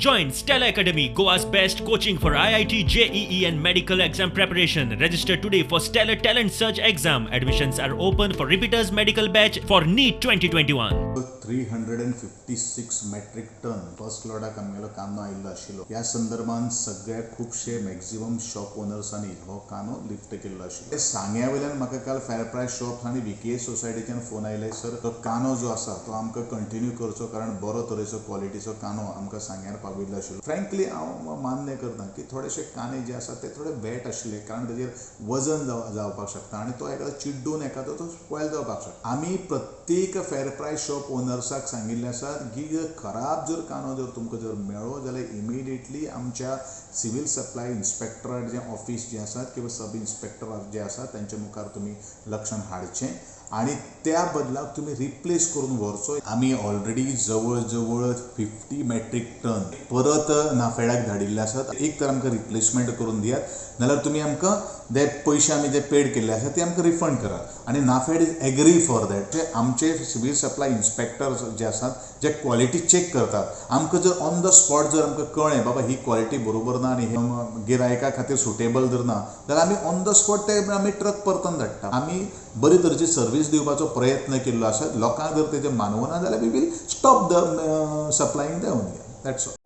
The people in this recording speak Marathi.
Join Stella Academy, Goa's best coaching for IIT, JEE and medical exam preparation. Register today for Stellar Talent Search exam. Admissions are open for repeaters medical batch for NEET 2021. 356 metric ton first लॉटाक आमगेलो कांदो आयिल्लो आशिल्लो. ह्या संदर्भान सगळे खुबशे मॅक्झिमम शॉप ओनर्सांनी हो कांदो लिफ्ट केल्लो आशिल्लो. सांग्या वयल्यान म्हाका काल फेर प्रायस शॉप्स आनी VKS सोसायटीच्यान फोन आयले, सर तो कांदो जो आसा तो आमकां कंटिन्यू करचो, कारण बरो तरेचो क्वॉलिटीचो कांदो आमकां सांग्यार पाविल्लो आशिल्लो. फ्रँकली हांव मान्य करता की थोडेशे कांदे जे आसा ते थोडे वेट आशिल्ले, कारण ताजेर वजन जावपाक शकता आनी तो एखादो चिड्डून एखादो तो स्पॉयल जावपाक शकता. आमी प्रत्येक फेर प्रायस शॉप ओनर्साक सांगिल्लें आसा की खराब जर कांदो जर तुमकां जर मेळ्ळो जाल्यार इमिडिएटली आमच्या सिवील सप्लाय इन्स्पेक्टराक जे ऑफिस जे आसात किंवा सब इन्स्पेक्टर जे आसात तांच्या मुखार तुमी लक्षांत हाडचें आणि त्या बदलाक तुम्ही रिप्लेस करून व्हरचो. आमी ऑलरेडी जवळ जवळ 50 मेट्रिक टन परत नाफेडाक धाडिल्ले आसात. एक तर आमकां रिप्लेसमेंट करून दियात, नाल्यार तुमी आमकां जे पयशे आमी जे पेड केल्ले आसात ते आमकां रिफंड करात. आणि NAFED is agree for that. जे आमचे सिवील सप्लाय इन्स्पेक्टर्स जे आसात जे क्वॉलिटी चेक करतात, आमकां जर ऑन द स्पॉट जर आमकां कळ्ळें बाबा ही क्वॉलिटी बरोबर ना आनी हे गिरायका खातीर सुटेबल जर ना, जाल्यार आमी ऑन द स्पॉट ते आमी ट्रक परतून धाडटा. आमी बरे तरेची सर्वीस दिवपाचो प्रयत्न केल्लो आसा. लोकांक जर तेजें मानवना जाल्यार we will stop the supplying the only. That's all.